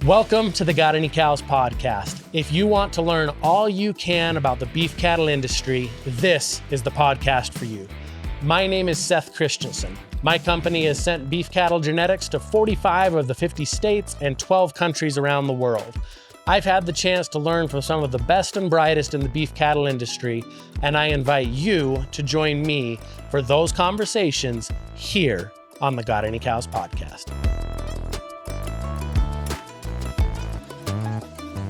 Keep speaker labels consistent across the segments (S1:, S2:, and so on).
S1: Welcome to the Got Any Cows podcast. If you want to learn all you can about the beef cattle industry, this is the podcast for you. My name is Seth Christensen. My company has sent beef cattle genetics to 45 of the 50 states and 12 countries around the world. I've had the chance to learn from some of the best and brightest in the beef cattle industry, and I invite you to join me for those conversations here on the Got Any Cows podcast.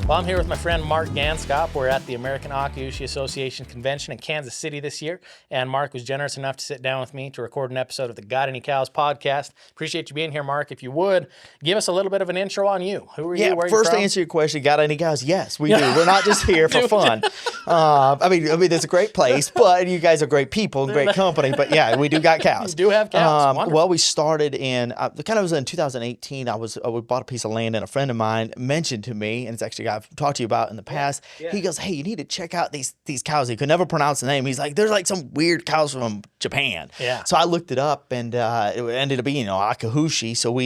S1: Well, I'm here with my friend Mark Ganskop. We're at the American Akaushi Association convention in Kansas City this year, and Mark was generous enough to sit down with me to record an episode of the Got Any Cows podcast. Appreciate you being here, Mark. If you would, give us a little bit of an intro on you. Who are you? Where are you
S2: first
S1: from?
S2: to answer your question, Got Any Cows? Yes, we do. We're not just here for fun. I mean, it's a great place, but you guys are great people and great company. But yeah, we do got cows.
S1: You do have cows.
S2: Well, we started in was in 2018. We bought a piece of land, and a friend of mine mentioned to me, and it's actually a guy I've talked to you about in the past. Yeah. He goes, "Hey, you need to check out these cows." He could never pronounce the name. He's like, "There's like some weird cows from Japan."
S1: Yeah.
S2: So I looked it up, and it ended up being Akaushi. So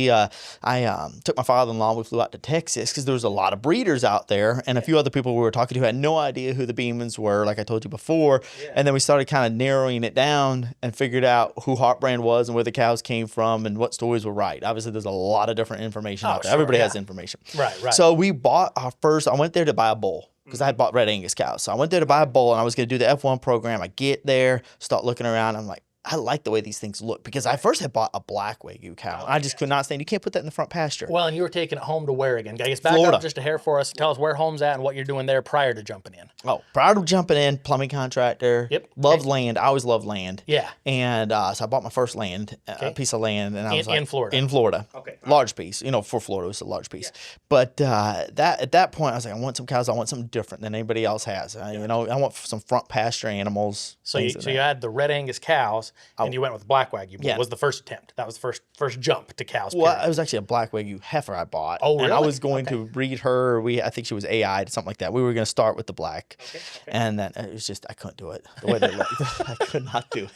S2: I took my father-in-law. We flew out to Texas because there was a lot of breeders out there, and a few other people we were talking to had no idea who the Beemans were, like I told you before. Yeah. And then we started kind of narrowing it down and figured out who Heart Brand was and where the cows came from and what stories were right. Obviously, there's a lot of different information out there.
S1: Sure,
S2: Everybody has information.
S1: Right.
S2: So we bought our first. I went there to buy a bull because I had bought Red Angus cows. So I went there to buy a bull, and I was going to do the F1 program. I get there, start looking around. I'm like, I like the way these things look because I first had bought a black Wagyu cow. I just could not stand. You can't put that in the front pasture.
S1: Well, and you were taking it home to where again? I guess back
S2: Florida.
S1: up just a hair for us. Tell us where home's at and what you're doing there prior to jumping in.
S2: Oh, prior to jumping in, plumbing contractor.
S1: Yep.
S2: Loved land. I always loved land.
S1: Yeah.
S2: And so I bought my first land, a piece of land, and I was like,
S1: in Florida.
S2: In Florida.
S1: Okay.
S2: Large piece. For Florida, it was a large piece. Yeah. But at that point, I was like, I want some cows. I want something different than anybody else has. I want some front pasture animals.
S1: So you had the Red Angus cows, and you went with Black Wagyu.
S2: Yeah.
S1: Was the first attempt. That was the first jump to cows.
S2: Well, it was actually a Black Wagyu heifer I bought.
S1: Oh, really?
S2: And I was going to breed her. I think she was AI'd, something like that. We were going to start with the black. Okay. And then it was just, I couldn't do it. The way they looked, I could not do it.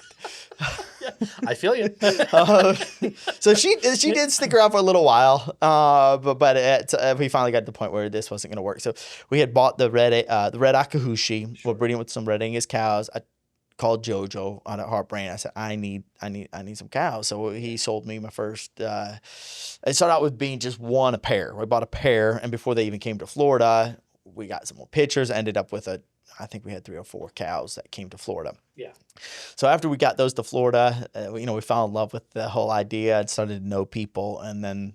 S1: I feel you.
S2: So she did stick around for a little while, but we finally got to the point where this wasn't going to work. So we had bought the red Akaushi. Sure. We're breeding with some Red Angus cows. I called JoJo on a Heart Brand. I said, I need some cows. So he sold me my first. It started out with being just a pair. We bought a pair, and before they even came to Florida, we got some more pictures. Ended up with I think we had 3 or 4 cows that came to Florida.
S1: Yeah.
S2: So after we got those to Florida, we fell in love with the whole idea and started to know people, and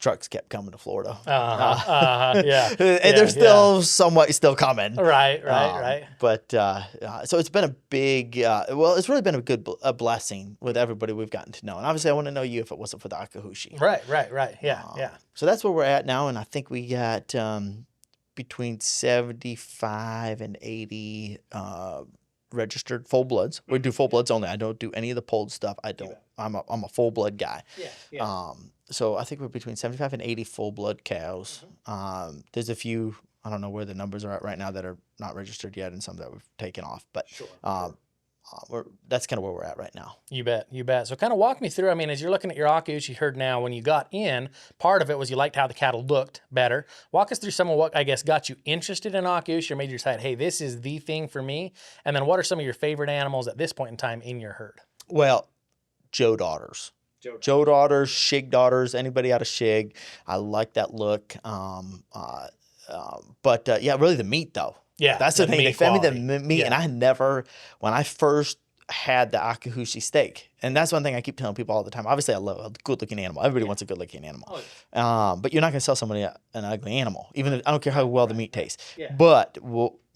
S2: trucks kept coming to Florida.
S1: Yeah.
S2: And they're still coming.
S1: Right.
S2: But so it's been a big, it's really been a blessing with everybody we've gotten to know. And obviously I want to know you if it wasn't for the Akaushi.
S1: Right. Yeah.
S2: So that's where we're at now, and I think we got between 75 and 80 registered full bloods. We do full bloods only. I don't do any of the polled stuff. I don't. I'm a full blood guy. Yeah. So I think we're between 75 and 80 full blood cows. There's a few, I don't know where the numbers are at right now, that are not registered yet, and some that we've taken off. But sure. That's kind of where we're at right now.
S1: You bet. So kind of walk me through, as you're looking at your Akaushi herd now, when you got in, part of it was you liked how the cattle looked better. Walk us through some of what, I guess, got you interested in Akaushi or made you decide, hey, this is the thing for me. And then what are some of your favorite animals at this point in time in your herd?
S2: Well, Joe daughters, Shig daughters, anybody out of Shig. I like that look. But really the meat, though.
S1: Yeah,
S2: that's the thing. They fed me the meat,
S1: yeah.
S2: And I had never, when I first had the Akaushi steak, and that's one thing I keep telling people all the time. Obviously, I love a good-looking animal. Everybody wants a good-looking animal. Oh, yeah. But you're not going to sell somebody an ugly animal, even if, I don't care how well the meat tastes. Yeah. But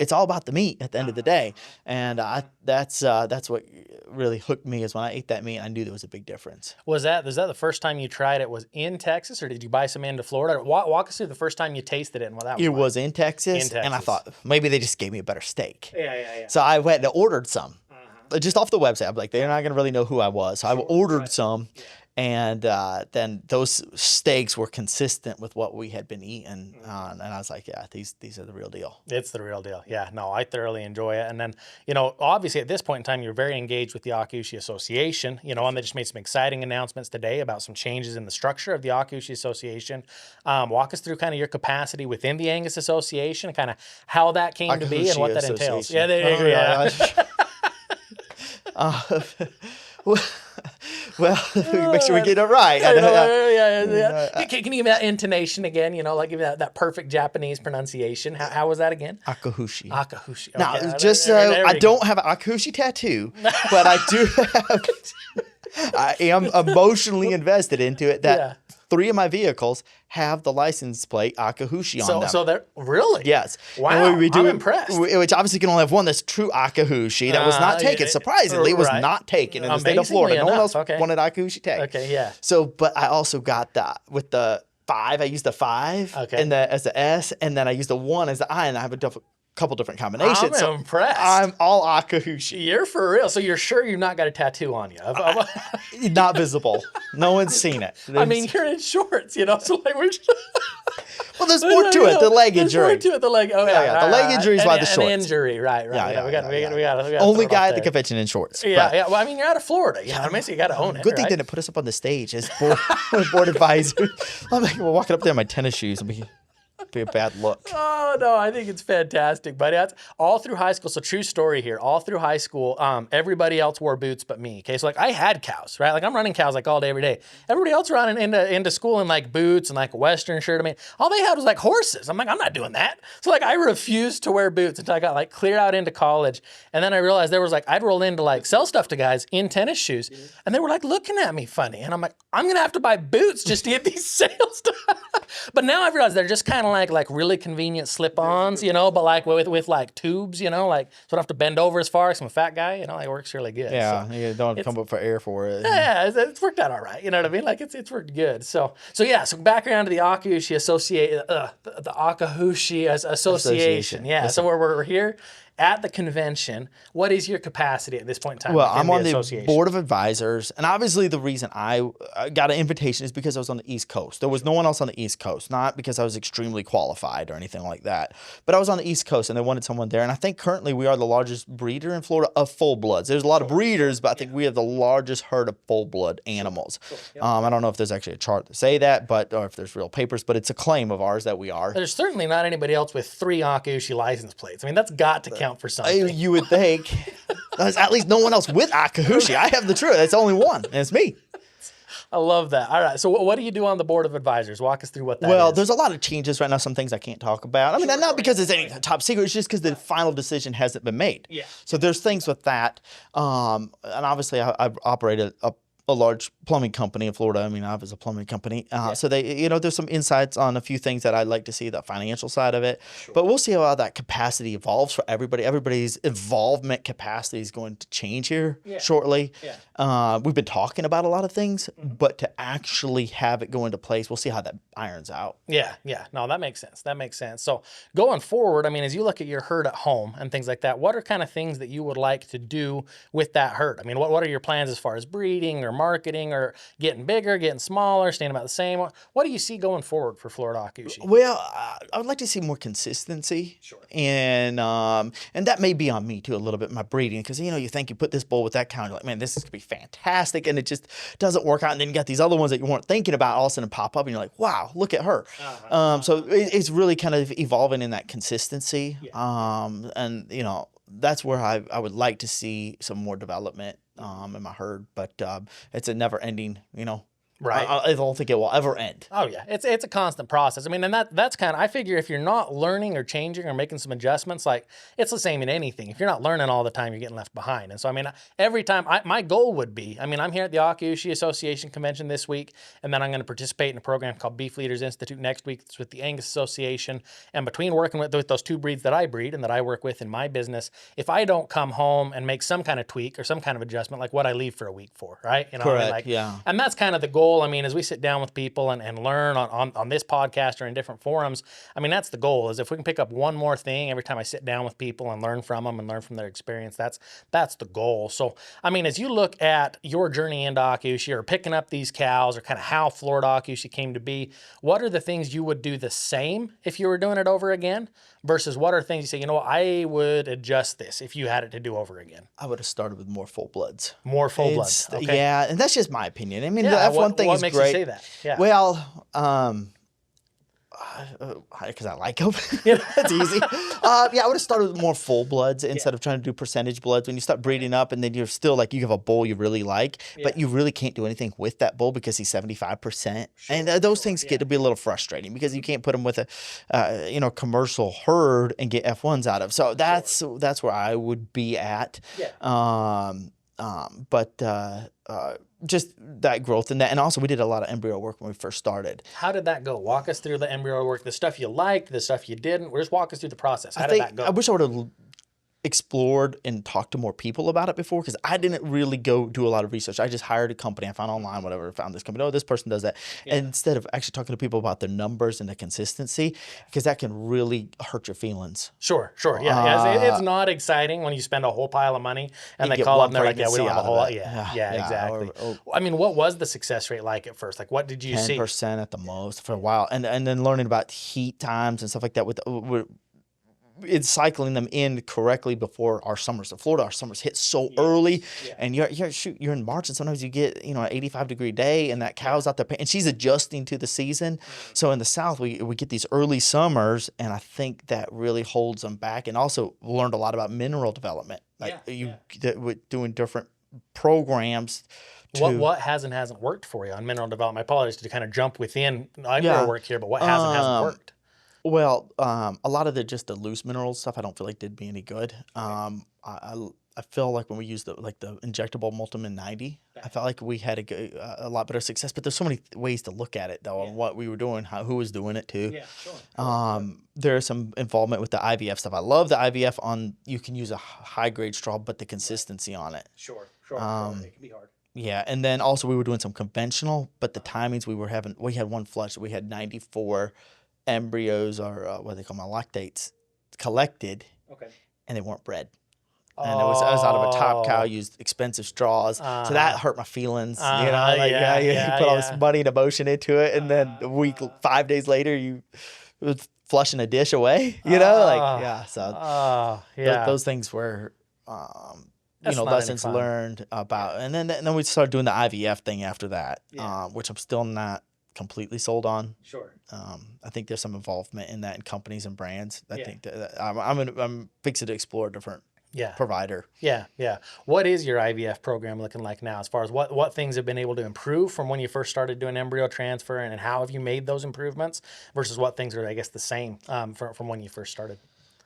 S2: it's all about the meat at the end of the day, and that's what really hooked me. Is when I ate that meat, I knew there was a big difference.
S1: Was that the first time you tried it? Was in Texas, or did you buy some into Florida? Walk us through the first time you tasted it and what that was.
S2: It was in Texas, and I thought maybe they just gave me a better steak.
S1: Yeah.
S2: So I went and ordered some. just off the website. I'm like, they're not gonna really know who I was. So I ordered some. And then those steaks were consistent with what we had been eating, and I was like, yeah, these are the real deal.
S1: It's the real deal. Yeah, no, I thoroughly enjoy it. And then, obviously at this point in time, you're very engaged with the Akaushi Association, and they just made some exciting announcements today about some changes in the structure of the Akaushi Association. Walk us through kind of your capacity within the Angus Association and kind of how that came to be and what that entails. Yeah, there you go.
S2: Well, make sure we get it right.
S1: Yeah. Can you give me that intonation again? Like give me that perfect Japanese pronunciation. How was that again?
S2: Akaushi.
S1: Akaushi. Okay.
S2: Now, just I don't have an Akaushi tattoo, but I do have. I am emotionally invested into it. That 3 of my vehicles have the license plate Akaushi on them.
S1: So they're really?
S2: Yes.
S1: Wow. I'm impressed.
S2: Which obviously can only have one that's true Akaushi that was not taken. Surprisingly, it was not taken in the state of Florida. No one else wanted Akaushi tag.
S1: Okay, yeah.
S2: So, but I also got that with the 5. I used the 5 and as the S, and then I used the 1 as the I, and I have a couple different combinations.
S1: I'm impressed.
S2: I'm all Akaushi.
S1: You're for real. So you're sure you've not got a tattoo on you?
S2: Not visible. No one's seen it.
S1: I mean, you're in shorts, so like we're just...
S2: Well, there's more to it. The leg injury.
S1: There's more to it. The leg. Oh yeah.
S2: The leg injury is why the shorts.
S1: An injury, right? Yeah. We got.
S2: Only guy at the convention in shorts.
S1: Yeah. Well, I mean, you're out of Florida. You know what I mean? So you got to own it.
S2: Good thing they didn't put us up on the stage as board advisor. I'm like, we're walking up there in my tennis shoes and be a bad look.
S1: Oh no, I think it's fantastic, buddy. That's all through high school. So true story here. All through high school, everybody else wore boots but me. Okay, so like I had cows, right? Like I'm running cows like all day, every day. Everybody else running into school in like boots and like a Western shirt. I mean, all they had was like horses. I'm like, I'm not doing that. So like I refused to wear boots until I got like clear out into college, and then I realized there was like I'd roll in to like sell stuff to guys in tennis shoes, and they were like looking at me funny, and I'm like, I'm gonna have to buy boots just to get these sales done. But now I've realized they're just kind of like really convenient slip-ons, but like with like tubes, like so I don't have to bend over as far because I'm a fat guy, it works really good.
S2: Yeah, so you don't have to come up for air for it.
S1: Yeah, it's worked out all right. You know what I mean? Like it's worked good. So back around to the Akaushi the Akaushi Association. Yeah, so we're here at the convention. What is your capacity at this point in time?
S2: Well, I'm on the board of advisors, and obviously the reason I got an invitation is because I was on the East Coast. There was no one else on the East Coast, not because I was extremely qualified or anything like that, but I was on the East Coast and they wanted someone there. And I think currently we are the largest breeder in Florida of full bloods. There's a lot of breeders, but I think we have the largest herd of full blood animals. I don't know if there's actually a chart to say that, or if there's real papers, but it's a claim of ours that we are.
S1: There's certainly not anybody else with 3 Akaushi license plates. I mean, that's got to count for something.
S2: You would think. There's at least no one else with Akaushi. I have the truth. It's only one, and it's me.
S1: I love that. All right. So what do you do on the board of advisors? Walk us through what that is.
S2: Well, there's a lot of changes right now. Some things I can't talk about. I mean, not because it's any top secret. It's just because the final decision hasn't been made.
S1: Yeah.
S2: So there's things with that. And obviously, I've operated a large plumbing company in Florida. I mean, I was a plumbing company. So they, there's some insights on a few things that I'd like to see, the financial side of it. Sure. But we'll see how that capacity evolves for everybody. Everybody's involvement capacity is going to change here shortly. Yeah. We've been talking about a lot of things, but to actually have it go into place, we'll see how that irons out.
S1: Yeah. No, that makes sense. So going forward, I mean, as you look at your herd at home and things like that, what are kind of things that you would like to do with that herd? I mean, what are your plans as far as breeding or marketing or getting bigger, getting smaller, staying about the same? What do you see going forward for Florida Akaushi?
S2: Well, I would like to see more consistency.
S1: Sure.
S2: And that may be on me too a little bit, my breeding, because you think you put this bull with that cow, you're like, man, this is gonna be fantastic, and it just doesn't work out. And then you got these other ones that you weren't thinking about all of a sudden pop up, and you're like, wow, look at her. So it's really kind of evolving in that consistency. Yeah. And that's where I would like to see some more development in my herd, but it's a never ending, Right. I don't think it will ever end.
S1: Oh yeah, it's a constant process. I mean, and that's kind of, I figure if you're not learning or changing or making some adjustments, like it's the same in anything. If you're not learning all the time, you're getting left behind. And so, I mean, every time, my goal would be, I mean, I'm here at the Akaushi Association convention this week, and then I'm going to participate in a program called Beef Leaders Institute next week. It's with the Angus Association. And between working with those 2 breeds that I breed and that I work with in my business, if I don't come home and make some kind of tweak or some kind of adjustment, like what I leave for a week for, right?
S2: Correct, yeah.
S1: And that's kind of the goal goal. I mean, as we sit down with people and learn on this podcast or in different forums, I mean, that's the goal, is if we can pick up one more thing every time I sit down with people and learn from them and learn from their experience, that's the goal. So, I mean, as you look at your journey into Akaushi or picking up these cows or kind of how Florida Akaushi came to be, what are the things you would do the same if you were doing it over again versus what are things you say, you know, I would adjust this if you had it to do over again?
S2: I would have started with more full bloods.
S1: More full bloods. Okay.
S2: Yeah, and that's just my opinion. I mean,
S1: Yeah,
S2: the F1 thing
S1: what
S2: is
S1: makes
S2: great.
S1: you say that? Yeah.
S2: Well, because I like them. That's easy. Yeah, I would have started with more full bloods instead of trying to do percentage bloods. When you start breeding up and then you're still like, you have a bull you really like, but you really can't do anything with that bull because he's 75%. And those things get to be a little frustrating because you can't put them with a, commercial herd and get F1s out of. So that's where I would be at.
S1: Yeah.
S2: Just that growth and that. And also we did a lot of embryo work when we first started.
S1: How did that go? Walk us through the embryo work, the stuff you liked, the stuff you didn't. Just walk us through the process. How did that go?
S2: I wish I would have explored and talked to more people about it before, because I didn't really go do a lot of research. I just hired a company. I found online, whatever, found this company. Oh, this person does that. Yeah. And instead of actually talking to people about the numbers and the consistency, because that can really hurt your feelings.
S1: Sure. Yeah. It's not exciting when you spend a whole pile of money and they call up and they're like, yeah, we don't have a whole lot. Yeah, exactly. I mean, what was the success rate like at first? Like, what did you see?
S2: 10% at the most for a while. And then learning about heat times and stuff like that with it's cycling them in correctly before our summers. In Florida, our summers hit so early, and you're in March, and sometimes you get an 85-degree day, and that cow's out there, and she's adjusting to the season. So in the South, we get these early summers, and I think that really holds them back. And also learned a lot about mineral development, doing different programs.
S1: What hasn't worked for you on mineral development? I apologize to kind of jump within embryo work here, but what hasn't worked?
S2: Well, a lot of the loose mineral stuff I don't feel like did me any good. I feel like when we used the injectable Multimin 90, I felt like we had a lot better success. But there's so many ways to look at it though, and what we were doing, who was doing it too. Yeah, sure. There's some involvement with the IVF stuff. I love the IVF you can use a high grade straw, but the consistency on it.
S1: Sure. It can be hard.
S2: Yeah, and then also we were doing some conventional, but the timings we had one flush. We had 94 embryos or what they call my lactates collected, and they weren't bred. And I was out of a top cow, used expensive straws, so that hurt my feelings. You put all this money and emotion into it, and then 5 days later, you flushing a dish away. Those things were. Lessons learned about, and then we started doing the IVF thing after that, which I'm still not completely sold on. Sure. I think there's some involvement in that in companies and brands. I think that I'm fixing to explore a different provider. Yeah.
S1: What is your IVF program looking like now, as far as what things have been able to improve from when you first started doing embryo transfer, and how have you made those improvements versus what things are, I guess, the same from when you first started?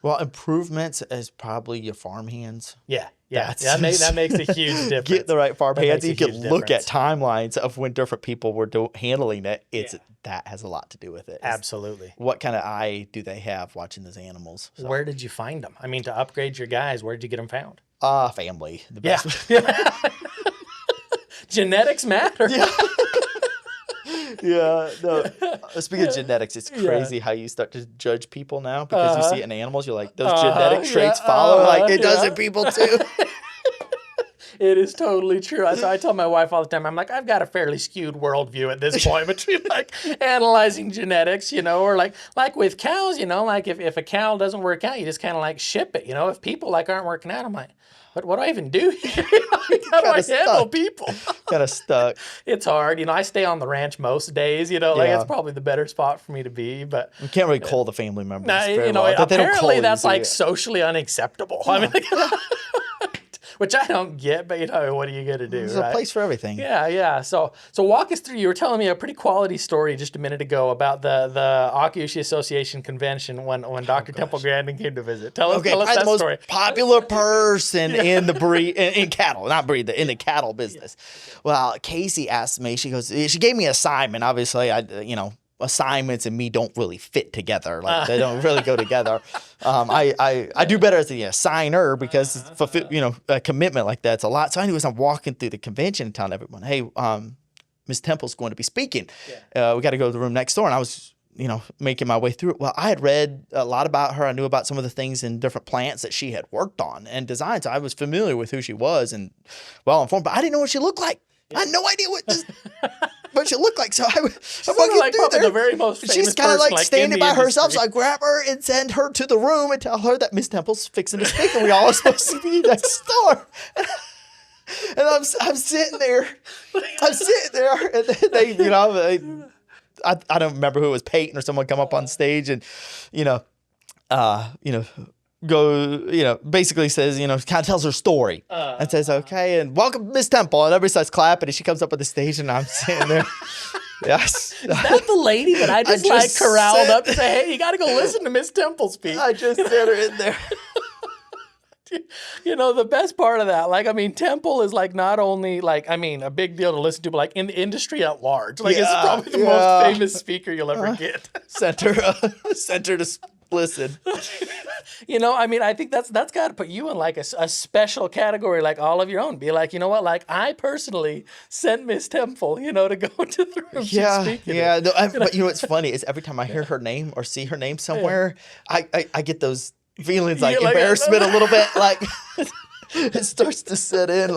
S2: Well, improvements is probably your farm hands.
S1: Yeah. That makes a huge difference.
S2: Get the right farm hands. You can look at timelines of when different people were handling it. That has a lot to do with it.
S1: Absolutely.
S2: What kind of eye do they have watching those animals? So.
S1: Where did you find them? I mean, to upgrade your guys, where did you get them found?
S2: Family. The best.
S1: Genetics matter.
S2: No. Speaking of genetics, it's crazy how you start to judge people now because you see it in animals. You're like, those genetic traits follow. It does in people too.
S1: It is totally true. So I tell my wife all the time, I'm like, I've got a fairly skewed worldview at this point between analyzing genetics, or like with cows, if a cow doesn't work out, you just kind of ship it. If people aren't working out, I'm like, what do I even do here? How do I handle people?
S2: Kind of stuck.
S1: It's hard. I stay on the ranch most days, it's probably the better spot for me to be, but.
S2: You can't really call the family members.
S1: Apparently that's socially unacceptable. I mean, which I don't get, but what are you going to do?
S2: There's a place for everything.
S1: Yeah. So walk us through. You were telling me a pretty quality story just a minute ago about the Akaushi Association convention when Dr. Temple Grandin came to visit. Tell us that
S2: the most
S1: story.
S2: Popular person in the in cattle, not breed, in the cattle business. Well, Casey asked me. She gave me an assignment. Obviously, assignments and me don't really fit together. They don't really go together. I do better as the assigner because a commitment like that's a lot. So anyways, I'm walking through the convention and telling everyone, hey, Miss Temple's going to be speaking. We got to go to the room next door. And I was, making my way through it. Well, I had read a lot about her. I knew about some of the things in different plants that she had worked on and designed. So I was familiar with who she was and well informed, but I didn't know what she looked like. I had no idea what she looked like. So I'm walking
S1: like
S2: through there.
S1: The very most famous
S2: she's kind of like standing by herself. So
S1: industry.
S2: I grab her and send her to the room and tell her that Miss Temple's fixing to speak and we all are supposed to be next door. And I'm sitting there. And they, I don't remember who it was, Peyton or someone come up on stage and, go, basically says, kind of tells her story and says, okay, and welcome Miss Temple. And everybody starts clapping and she comes up on the stage and I'm sitting there. Yes.
S1: Is that the lady that I just corralled up to say, hey, you got to go listen to Miss Temple speak?
S2: I just sent her in there.
S1: The best part of that, Temple is not only a big deal to listen to, but in the industry at large. It's probably the most famous speaker you'll ever get.
S2: Sent her to listen.
S1: I think that's got to put you in a special category, all of your own. Be like, you know what, I personally sent Miss Temple, to go to the room.
S2: Yeah. No, but what's funny is every time I hear her name or see her name somewhere, I get those feelings embarrassment a little bit, it starts to set in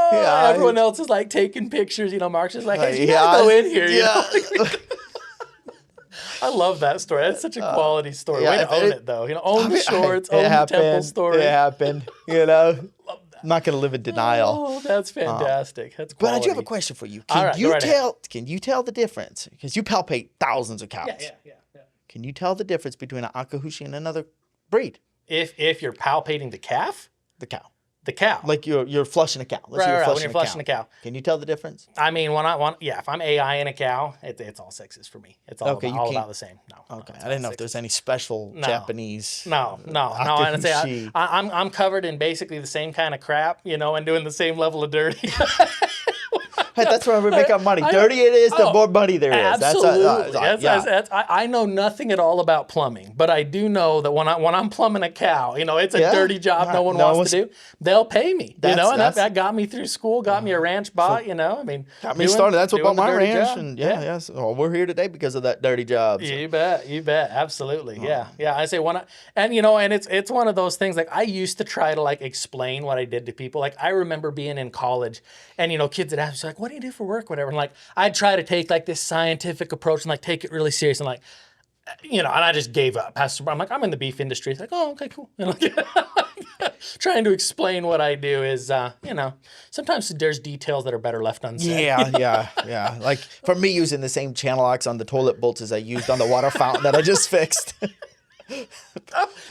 S1: everyone else is taking pictures, Mark's just hey, you gotta go in here, I love that story. That's such a quality story. Way to own it though. Own the shorts, own the Temple story.
S2: It happened,
S1: Love that.
S2: I'm not going to live in denial.
S1: Oh, that's fantastic. That's quality.
S2: But I do have a question for you. Can you tell the difference? Because you palpate thousands of cows.
S1: Yeah.
S2: Can you tell the difference between an Akaushi and another breed?
S1: If you're palpating the calf?
S2: The cow.
S1: The cow.
S2: Like you're flushing a cow.
S1: Let's say when you're flushing a cow.
S2: Can you tell the difference?
S1: If I'm AI in a cow, it's all sexist for me. It's all about the same. No.
S2: Okay. I didn't know if there's any special Japanese.
S1: No. I'm covered in basically the same kind of crap, and doing the same level of dirty.
S2: Hey, that's where we make our money. Dirty it is, the more money there is.
S1: Absolutely. I know nothing at all about plumbing, but I do know that when I'm plumbing a cow, it's a dirty job no one wants to do. They'll pay me, and that got me through school, got me a ranch bot,
S2: got me started. That's what bought my ranch, job. And so we're here today because of that dirty job. So.
S1: You bet, absolutely, yeah. I say and it's one of those things. I used to try to explain what I did to people. I remember being in college, and kids would ask me what do you do for work, whatever, and I'd try to take this scientific approach and take it really serious and and I just gave up. I'm I'm in the beef industry. It's oh, okay, cool. Trying to explain what I do is, sometimes there's details that are better left unsaid.
S2: Yeah. For me, using the same channel locks on the toilet bolts as I used on the water fountain that I just fixed.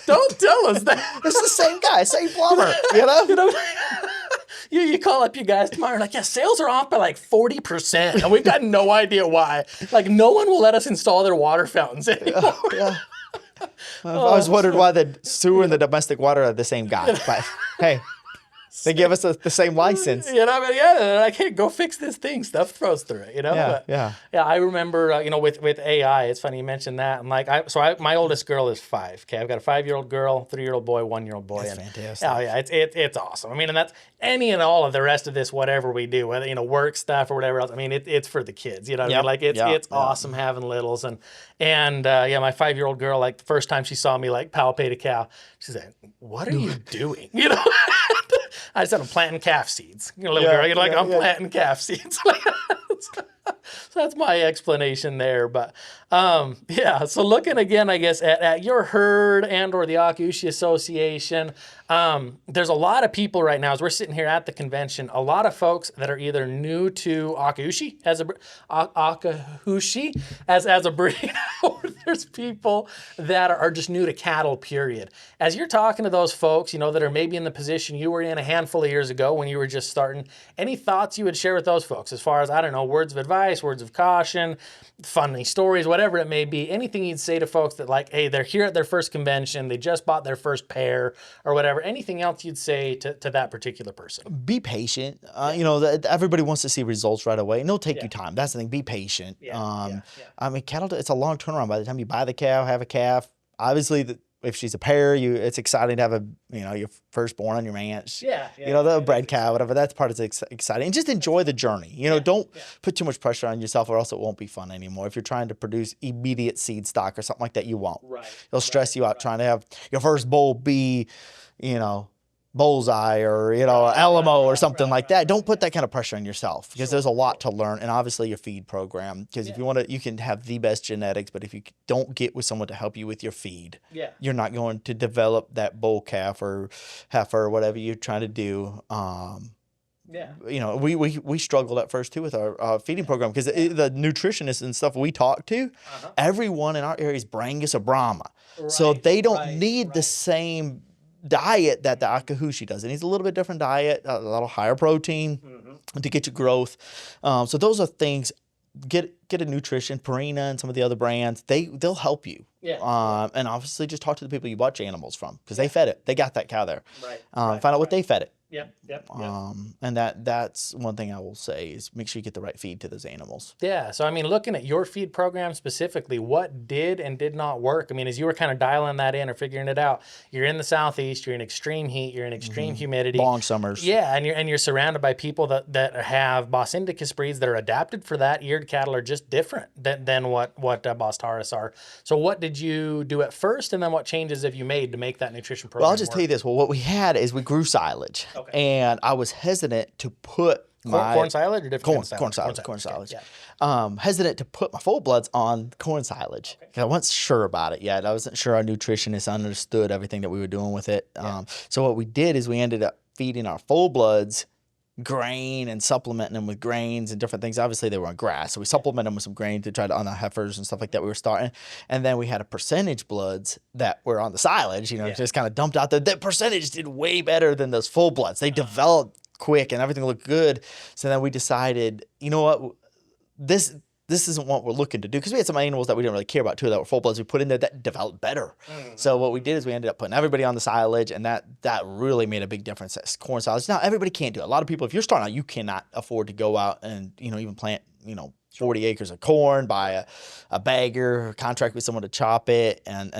S1: Don't tell us that.
S2: It's the same guy, same plumber,
S1: You call up you guys tomorrow and sales are off by 40%. And we've got no idea why. No one will let us install their water fountains anymore.
S2: Yeah. I've always wondered why the sewer and the domestic water are the same guy. But hey, they give us the same license.
S1: Hey, go fix this thing. Stuff throws through it,
S2: Yeah.
S1: I remember, with AI, it's funny you mentioned that. And my oldest girl is 5. Okay, I've got a 5-year-old girl, 3-year-old boy, 1-year-old boy.
S2: That's fantastic.
S1: Oh yeah, it's awesome. And that's any and all of the rest of this, whatever we do, whether work stuff or whatever else. it's for the kids. It's awesome having littles. And my 5-year-old girl, the first time she saw me palpate a cow, she said, "What are you doing?" I said, "I'm planting calf seeds." Little girl, I'm planting calf seeds. So that's my explanation there. But so looking again, I guess, at your herd and or the Akaushi Association, there's a lot of people right now, as we're sitting here at the convention, a lot of folks that are either new to Akaushi as a breed, or there's people that are just new to cattle, period. As you're talking to those folks, that are maybe in the position you were in a handful of years ago when you were just starting, any thoughts you would share with those folks as far as, words of advice, words of caution, funny stories, whatever it may be, anything you'd say to folks that hey, they're here at their first convention, they just bought their first pair or whatever, anything else you'd say to that particular person?
S2: Be patient. Everybody wants to see results right away, and it'll take you time. That's the thing. Be patient. Cattle, it's a long turnaround. By the time you buy the cow, have a calf, obviously if she's a pair, it's exciting to have your firstborn on your ranch.
S1: Yeah.
S2: The bred cow, whatever. That's part of exciting. And just enjoy the journey. Don't put too much pressure on yourself, or else it won't be fun anymore. If you're trying to produce immediate seed stock or something like that, you won't.
S1: Right.
S2: It'll stress you out trying to have your first bull be, bullseye or Alamo or something like that. Don't put that kind of pressure on yourself, because there's a lot to learn, and obviously your feed program, because if you want to, you can have the best genetics, but if you don't get with someone to help you with your feed, you're not going to develop that bull calf or heifer or whatever you're trying to do. We struggled at first too with our feeding program, because the nutritionists and stuff we talked to, everyone in our area is Brangus or Brahma, so they don't need the same diet that the Akaushi does. It needs a little bit different diet, a little higher protein to get your growth. So those are things. Get a nutrition, Purina and some of the other brands. They'll help you. And obviously just talk to the people you bought your animals from, because they fed it. They got that cow there. Find out what they fed it. And that's one thing I will say is make sure you get the right feed to those animals.
S1: Yeah. So, looking at your feed program specifically, what did and did not work? As you were kind of dialing that in or figuring it out, you're in the Southeast, you're in extreme heat, you're in extreme humidity.
S2: Long summers.
S1: Yeah. And you're surrounded by people that have Bos Indicus breeds that are adapted for that. Eared cattle are just different than what Bos Taurus are. So what did you do at first, and then what changes have you made to make that nutrition program
S2: Well, I'll just tell you this. Well, what we had is we grew silage. And I was hesitant to put
S1: corn silage or different
S2: corn silage.
S1: Okay, yeah.
S2: Hesitant to put my full bloods on corn silage, because I wasn't sure about it yet. I wasn't sure our nutritionist understood everything that we were doing with it. So what we did is we ended up feeding our full bloods grain and supplementing them with grains and different things. Obviously they were on grass, so we supplemented them with some grain to try to on the heifers and stuff like that we were starting. And then we had a percentage bloods that were on the silage, just kind of dumped out there. That percentage did way better than those full bloods. They developed quick and everything looked good. So then we decided, you know what, this isn't what we're looking to do, because we had some animals that we didn't really care about too that were full bloods we put in there that developed better. So what we did is we ended up putting everybody on the silage, and that really made a big difference. That's corn silage. Now everybody can't do it. A lot of people, if you're starting out, you cannot afford to go out and even plant 40 acres of corn, buy a bagger, contract with someone to chop it, and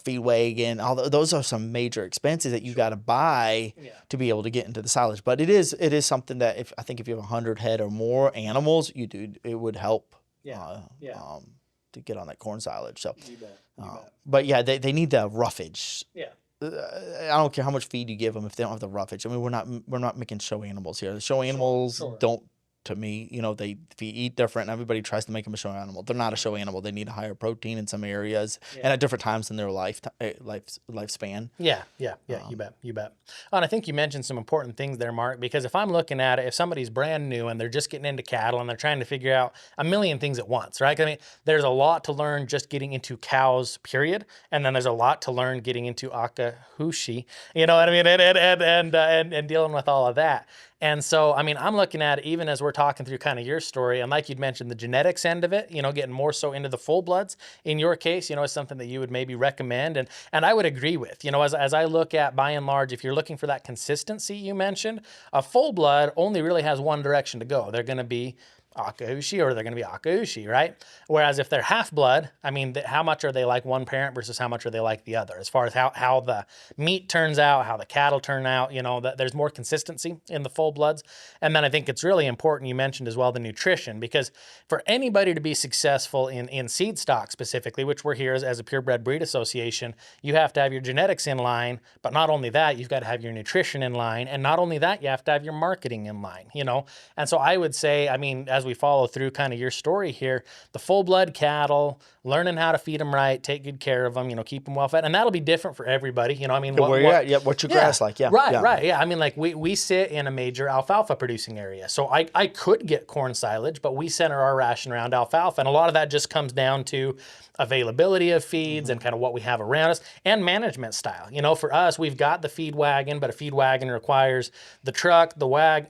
S2: feed wagon. Those are some major expenses that you got to buy to be able to get into the silage. But it is something that if you have 100 head or more animals, it would help to get on that corn silage. So,
S1: you bet.
S2: But yeah, they need the roughage.
S1: Yeah.
S2: I don't care how much feed you give them if they don't have the roughage. We're not making show animals here. The show animals don't. To me, if you eat different, and everybody tries to make them a show animal. They're not a show animal. They need a higher protein in some areas and at different times in their lifespan.
S1: Yeah, you bet. Oh, and I think you mentioned some important things there, Mark, because if I'm looking at it, if somebody's brand new and they're just getting into cattle and they're trying to figure out a million things at once, right? There's a lot to learn just getting into cows, period, and then there's a lot to learn getting into Akaushi, and dealing with all of that. And so, I'm looking at it, even as we're talking through kind of your story, and like you'd mentioned, the genetics end of it, getting more so into the full bloods. In your case, is something that you would maybe recommend, and I would agree with. As I look at, by and large, if you're looking for that consistency you mentioned, a full blood only really has one direction to go. They're going to be Akaushi or they're going to be Akaushi, right? Whereas if they're half blood, how much are they like one parent versus how much are they like the other? As far as how the meat turns out, how the cattle turn out, that there's more consistency in the full bloods. And then I think it's really important, you mentioned as well, the nutrition, because for anybody to be successful in seed stock specifically, which we're here as a purebred breed association, you have to have your genetics in line, but not only that, you've got to have your nutrition in line, and not only that, you have to have your marketing in line, And so I would say, as we follow through kind of your story here, the full blood cattle, learning how to feed them right, take good care of them, keep them well fed, and that'll be different for everybody.
S2: What's your grass like? Yeah,
S1: right. Yeah, we sit in a major alfalfa producing area, so I could get corn silage, but we center our ration around alfalfa, and a lot of that just comes down to availability of feeds and kind of what we have around us and management style. For us, we've got the feed wagon, but a feed wagon requires the tractor, the wagon,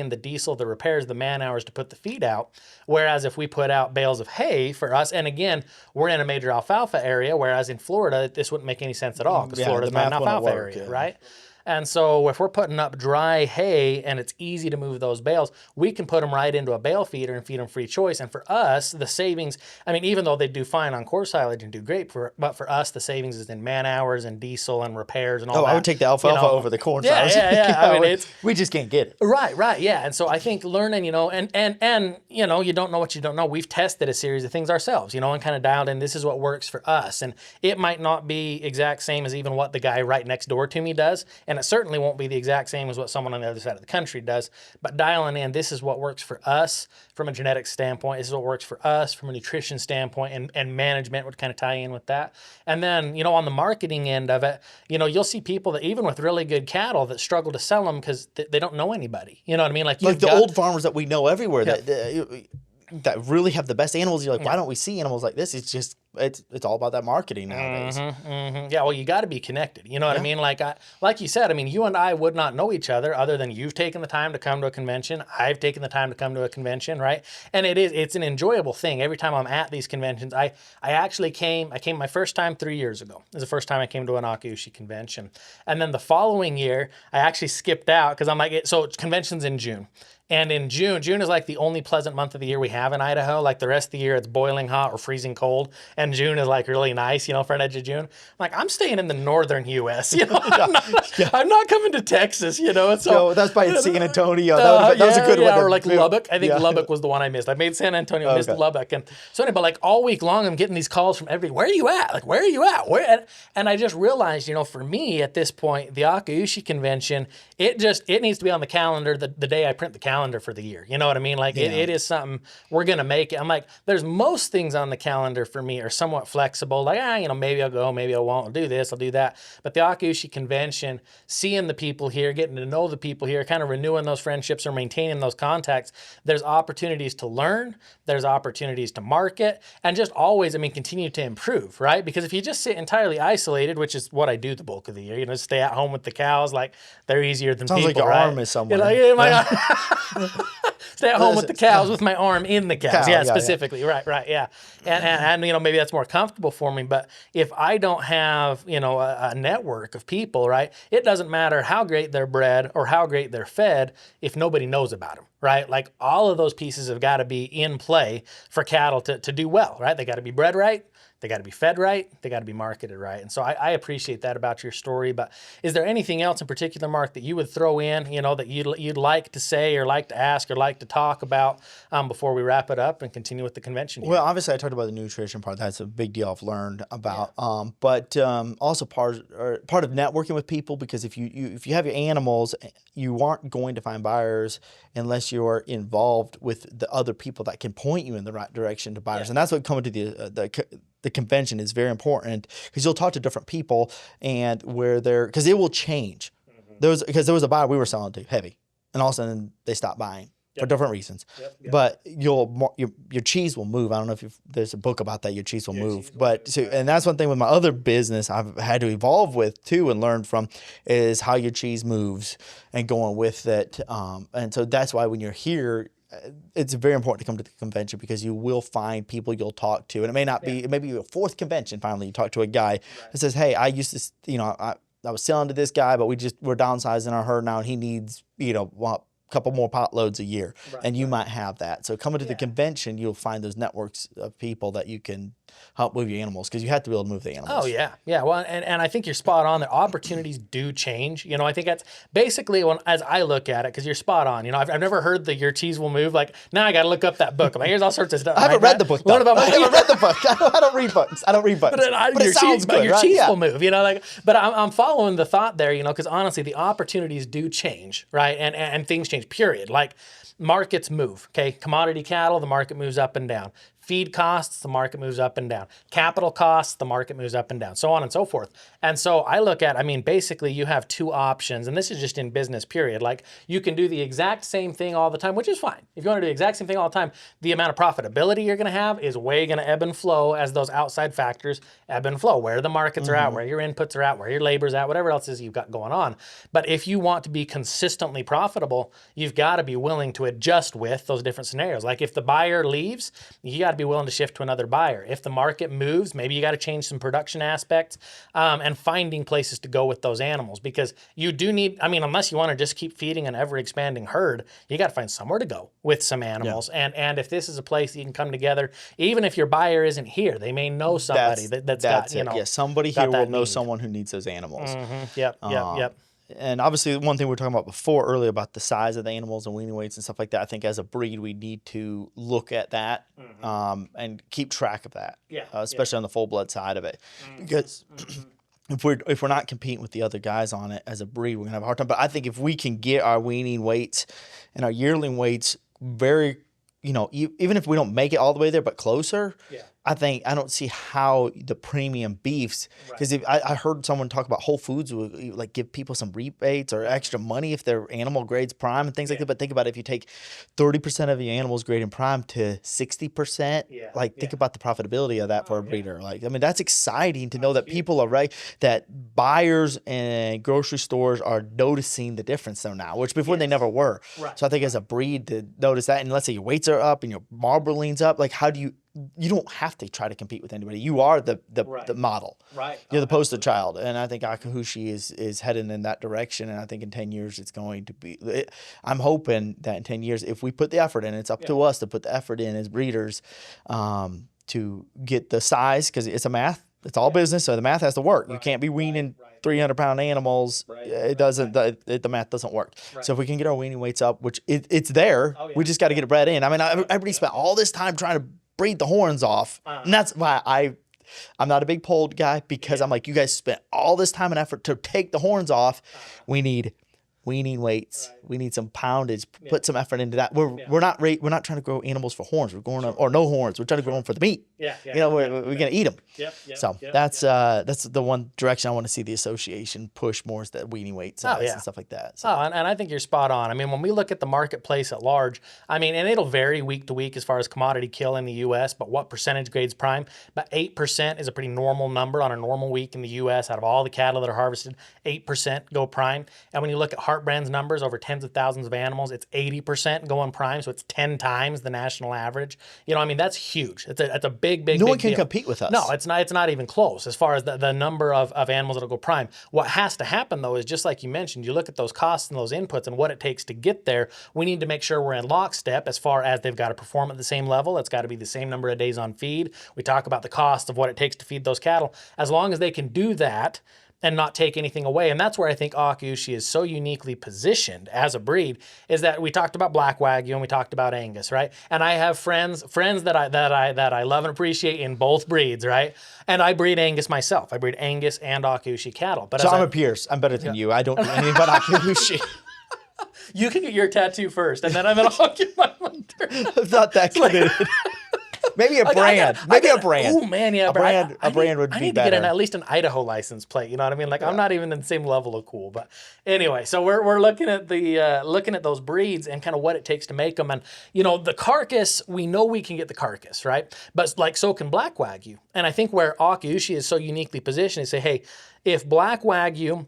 S1: the diesel, the repairs, the man hours to put the feed out. Whereas if we put out bales of hay for us, and again, we're in a major alfalfa area, whereas in Florida, this wouldn't make any sense at all because Florida's not an alfalfa area, right? And so if we're putting up dry hay and it's easy to move those bales, we can put them right into a bale feeder and feed them free choice. And for us, the savings, I mean, even though they do fine on core silage and do great, but for us, the savings is in man hours and diesel and repairs and all that.
S2: I would take the alfalfa over the corn silage.
S1: Yeah. I mean,
S2: we just can't get it.
S1: Right, yeah. And so I think learning, and you don't know what you don't know. We've tested a series of things ourselves, and kind of dialed in, this is what works for us. And it might not be exact same as even what the guy right next door to me does. And it certainly won't be the exact same as what someone on the other side of the country does. But dialing in, this is what works for us from a genetics standpoint. This is what works for us from a nutrition standpoint, and management would kind of tie in with that. And then, on the marketing end of it, you'll see people that even with really good cattle that struggle to sell them because they don't know anybody. You know what I mean? Like
S2: the old farmers that we know everywhere that really have the best animals. You're like, why don't we see animals like this? It's just, it's all about that marketing nowadays.
S1: Yeah, well, you got to be connected. You know what I mean? Like you said, I mean, you and I would not know each other other than you've taken the time to come to a convention. I've taken the time to come to a convention, right? And it's an enjoyable thing. Every time I'm at these conventions, I came my first time 3 years ago. It was the first time I came to an Akaushi convention. And then the following year, I actually skipped out because I'm like, so convention's in June. And in June is like the only pleasant month of the year we have in Idaho. Like the rest of the year, it's boiling hot or freezing cold. And June is like really nice, for an edge of June. I'm like, I'm staying in the northern U.S., I'm not coming to Texas, And so,
S2: that's by San Antonio. That was a good one.
S1: Or like Lubbock. I think Lubbock was the one I missed. I made San Antonio, missed Lubbock. And so anyway, but like all week long, I'm getting these calls from everybody. Where are you at? Like, where are you at? And I just realized, for me at this point, the Akaushi convention, it needs to be on the calendar the day I print the calendar for the year. You know what I mean? Like it is something we're going to make it. I'm like, there's most things on the calendar for me are somewhat flexible. Like, maybe I'll go, maybe I won't. I'll do this, I'll do that. But the Akaushi convention, seeing the people here, getting to know the people here, kind of renewing those friendships or maintaining those contacts, there's opportunities to learn, there's opportunities to market, and just always, continue to improve, right? Because if you just sit entirely isolated, which is what I do the bulk of the year, stay at home with the cows, like they're easier than
S2: Sounds
S1: people,
S2: like your
S1: right?
S2: arm is somewhere.
S1: Stay at home with the cows with my arm in the cows. Specifically.
S2: Yeah.
S1: Right. Yeah. And maybe that's more comfortable for me. But if I don't have, a network of people, right, it doesn't matter how great they're bred or how great they're fed if nobody knows about them, right? Like all of those pieces have got to be in play for cattle to do well, right? They got to be bred right. They got to be fed right. They got to be marketed right. And so I appreciate that about your story. But is there anything else in particular, Mark, that you would throw in, that you'd like to say or like to ask or like to talk about before we wrap it up and continue with the convention here?
S2: Well, obviously, I talked about the nutrition part. That's a big deal I've learned about. But also part of networking with people, because if you have your animals, you aren't going to find buyers unless you're involved with the other people that can point you in the right direction to buyers. And that's what coming to the convention is very important, because you'll talk to different people and because it will change. There was a buyer we were selling to heavy, and all of a sudden they stopped buying for different reasons. But your cheese will move. I don't know if there's a book about that. Your cheese will move. And that's one thing with my other business I've had to evolve with too and learn from, is how your cheese moves and going with it. And so that's why when you're here, it's very important to come to the convention, because you will find people you'll talk to. And it may not be, it may be your fourth convention finally you talk to a guy that says, hey, I used to, I was selling to this guy, but we're downsizing our herd now, and he needs, couple more pot loads a year, and you might have that. So coming to the convention, you'll find those networks of people that you can help move your animals, because you have to be able to move the animals.
S1: Oh yeah. Well, and I think you're spot on. The opportunities do change. I think that's basically as I look at it, because you're spot on. I've never heard that your cheese will move. Like now I got to look up that book. I'm like, here's all sorts of stuff.
S2: I haven't read the book. I haven't read the book. I don't read books. But
S1: your cheese will move. But I'm following the thought there. Because honestly, the opportunities do change, right? And things change. Period. Like markets move. Okay, commodity cattle, the market moves up and down. Feed costs, the market moves up and down. Capital costs, the market moves up and down, so on and so forth. And so I look at, basically you have two options, and this is just in business, period. Like you can do the exact same thing all the time, which is fine. If you want to do the exact same thing all the time, the amount of profitability you're going to have is way going to ebb and flow as those outside factors ebb and flow, where the markets are at, where your inputs are at, where your labor's at, whatever else is you've got going on. But if you want to be consistently profitable, you've got to be willing to adjust with those different scenarios. Like if the buyer leaves, you got to be willing to shift to another buyer. If the market moves, maybe you got to change some production aspects, and finding places to go with those animals, because you do need, I mean, unless you want to just keep feeding an ever expanding herd, you got to find somewhere to go with some animals. And if this is a place that you can come together, even if your buyer isn't here, they may know somebody that's got, you know,
S2: somebody here will know someone who needs those animals.
S1: Yep.
S2: And obviously, one thing we were talking about before earlier about the size of the animals and weaning weights and stuff like that, I think as a breed, we need to look at that and keep track of that, especially on the full blood side of it. Because if we're not competing with the other guys on it as a breed, we're going to have a hard time. But I think if we can get our weaning weights and our yearling weights very, you know, even if we don't make it all the way there, but closer, I don't see how the premium beefs, because I heard someone talk about Whole Foods would like give people some rebates or extra money if their animal grades prime and things like that. But think about it, if you take 30% of your animals grading prime to 60%, think about the profitability of that for a breeder. Like, I mean, that's exciting to know that people are that buyers and grocery stores are noticing the difference though now, which before they never were. So I think as a breed to notice that, and let's say your weights are up and your marbling's up, like how do you don't have to try to compete with anybody. You are the model. You're the poster child. And I think Akaushi is heading in that direction. And I think in 10 years it's going to be, I'm hoping that in 10 years, if we put the effort in, it's up to us to put the effort in as breeders to get the size, because it's a math. It's all business, so the math has to work. You can't be weaning 300-pound animals. It doesn't. The math doesn't work. So if we can get our weaning weights up, which it's there, we just got to get it bred in. I mean, everybody spent all this time trying to breed the horns off, and that's why I'm not a big polled guy, because I'm like, you guys spent all this time and effort to take the horns off. We need weaning weights. We need some poundage. Put some effort into that. We're not trying to grow animals for horns. We're going or no horns. We're trying to grow them for the meat. We're gonna eat them. So that's the one direction I want to see the association push more, is that weaning weights and stuff like that. So.
S1: And I think you're spot on. I mean, when we look at the marketplace at large, I mean, and it'll vary week to week as far as commodity kill in the U.S., but what percentage grades prime? About 8% is a pretty normal number on a normal week in the U.S. Out of all the cattle that are harvested, 8% go prime. And when you look at Heartbrand's numbers over tens of thousands of animals, it's 80% going prime, so it's 10 times the national average. You know, I mean, that's huge. It's a big
S2: no one can
S1: deal.
S2: compete with us.
S1: No, it's not even close as far as the number of animals that'll go prime. What has to happen though is, just like you mentioned, you look at those costs and those inputs and what it takes to get there. We need to make sure we're in lockstep as far as they've got to perform at the same level. It's got to be the same number of days on feed. We talk about the cost of what it takes to feed those cattle. As long as they can do that and not take anything away. And that's where I think Akaushi is so uniquely positioned as a breed, is that we talked about Black Wagyu and we talked about Angus, right? And I have friends that I love and appreciate in both breeds, right? And I breed Angus myself. I breed Angus and Akaushi cattle. But
S2: so I'm a Pierce. I'm better than you. I don't do anything but Akaushi.
S1: You can get your tattoo first, and then I'm gonna get my one turn.
S2: I'm not that committed. Maybe a brand. A brand.
S1: Oh man, yeah,
S2: a brand would be better.
S1: I need to get at least an Idaho license plate. You know what I mean? Like I'm not even in the same level of cool. But anyway, so we're looking at looking at those breeds and kind of what it takes to make them. And you know, the carcass, we know we can get the carcass, right? But like so can Black Wagyu. And I think where Akaushi is so uniquely positioned is say, hey, if Black Wagyu,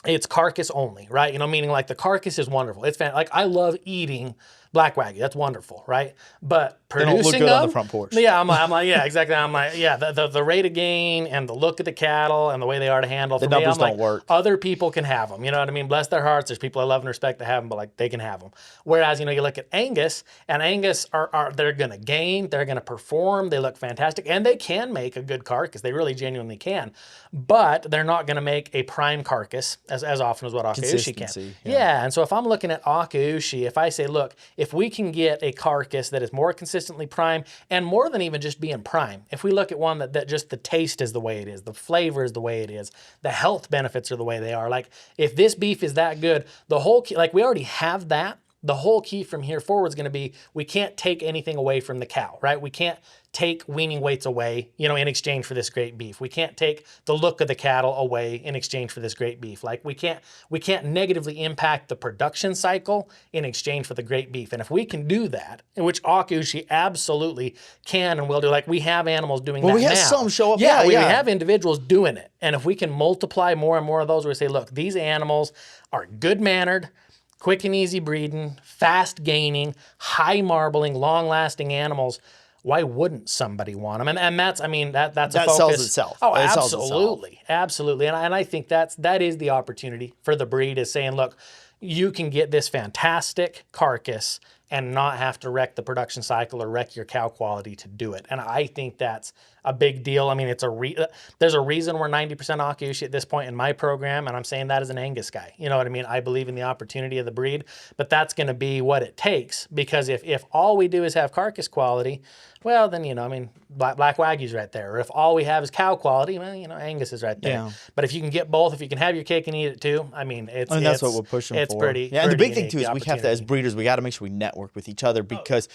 S1: it's carcass only, right? You know, meaning like the carcass is wonderful. It's like I love eating Black Wagyu. That's wonderful, right? But producing
S2: they don't look good on the front porch.
S1: Yeah, I'm like, yeah, exactly. I'm like, yeah, the rate of gain and the look of the cattle and the way they are to handle.
S2: The numbers don't work.
S1: Other people can have them. You know what I mean? Bless their hearts. There's people I love and respect that have them, but like they can have them. Whereas, you know, you look at Angus, and Angus are they're going to gain, they're going to perform, they look fantastic, and they can make a good carcass. They really genuinely can. But they're not going to make a prime carcass as often as what Akaushi can. Yeah, and so if I'm looking at Akaushi, if I say, look, if we can get a carcass that is more consistently prime, and more than even just being prime, if we look at one that just the taste is the way it is, the flavor is the way it is, the health benefits are the way they are, like if this beef is that good, the whole key, like we already have that, the whole key from here forward is going to be, we can't take anything away from the cow, right? We can't take weaning weights away, you know, in exchange for this great beef. We can't take the look of the cattle away in exchange for this great beef. Like we can't negatively impact the production cycle in exchange for the great beef. And if we can do that, in which Akaushi absolutely can and will do, like we have animals doing that now.
S2: Well, we have some show up.
S1: Yeah, we have individuals doing it. And if we can multiply more and more of those, where we say, look, these animals are good-mannered, quick and easy breeding, fast gaining, high marbling, long-lasting animals. why wouldn't somebody want them? And that's, I mean, that's a
S2: That
S1: focus.
S2: sells itself.
S1: Oh,
S2: It sells itself.
S1: absolutely. Absolutely. And I think that is the opportunity for the breed, is saying, look, you can get this fantastic carcass and not have to wreck the production cycle or wreck your cow quality to do it. And I think that's a big deal. I mean, there's a reason we're 90% Akaushi at this point in my program, and I'm saying that as an Angus guy. You know what I mean? I believe in the opportunity of the breed, but that's going to be what it takes, because if all we do is have carcass quality, well, then, I mean, Black Wagyu's right there. Or if all we have is cow quality, well, Angus is right there.
S2: Yeah.
S1: But if you can get both, if you can have your cake and eat it too, I mean,
S2: that's what we're pushing for.
S1: It's pretty.
S2: Yeah, and the big thing
S1: unique,
S2: too is we have to, as breeders, we got to make sure we network with each other, because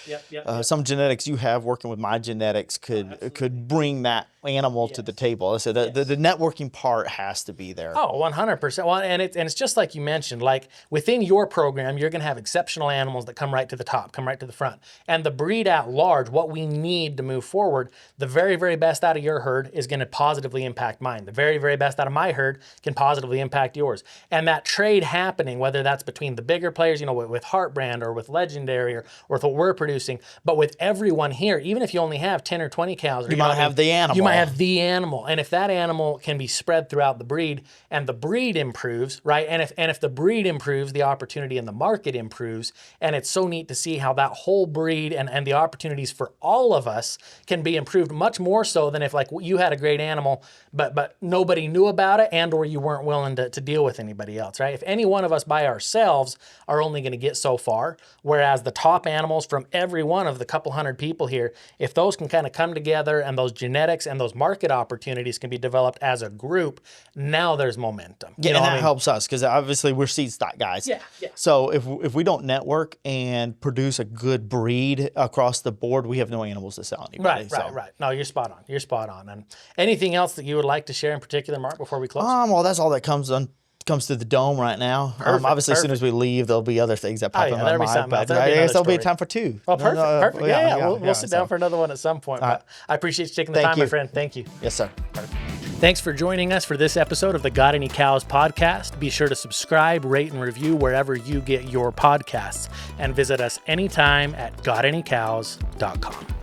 S2: some genetics you have working with my genetics could bring that animal to the table. So the networking part has to be there.
S1: Oh, 100%. Well, and it's just like you mentioned, like within your program, you're going to have exceptional animals that come right to the top, come right to the front. And the breed at large, what we need to move forward, the very, very best out of your herd is going to positively impact mine. The very, very best out of my herd can positively impact yours. And that trade happening, whether that's between the bigger players, with Heartbrand or with Legendary or with what we're producing, but with everyone here, even if you only have 10 or 20 cows,
S2: you might have the animal.
S1: You might have the animal. And if that animal can be spread throughout the breed and the breed improves, right? And if the breed improves, the opportunity in the market improves. And it's so neat to see how that whole breed and the opportunities for all of us can be improved much more so than if like you had a great animal, but nobody knew about it and or you weren't willing to deal with anybody else, right? If any one of us by ourselves are only going to get so far, whereas the top animals from every one of the couple hundred people here, if those can kind of come together and those genetics and those market opportunities can be developed as a group, now there's momentum.
S2: Yeah, and that helps us, because obviously we're seed stock guys.
S1: Yeah.
S2: So if we don't network and produce a good breed across the board, we have no animals to sell anybody.
S1: Right. No, you're spot on. And anything else that you would like to share in particular, Mark, before we close?
S2: Well, that's all that comes to the dome right now. Obviously, as soon as we leave, there'll be other things that pop in my mind. But I guess there'll be time for two.
S1: Well, perfect. Yeah. We'll sit down for another one at some point. But I appreciate you taking the time, my friend. Thank you.
S2: Yes, sir.
S1: Perfect. Thanks for joining us for this episode of the Got Any Cows podcast. Be sure to subscribe, rate, and review wherever you get your podcasts. And visit us anytime at gotanycows.com.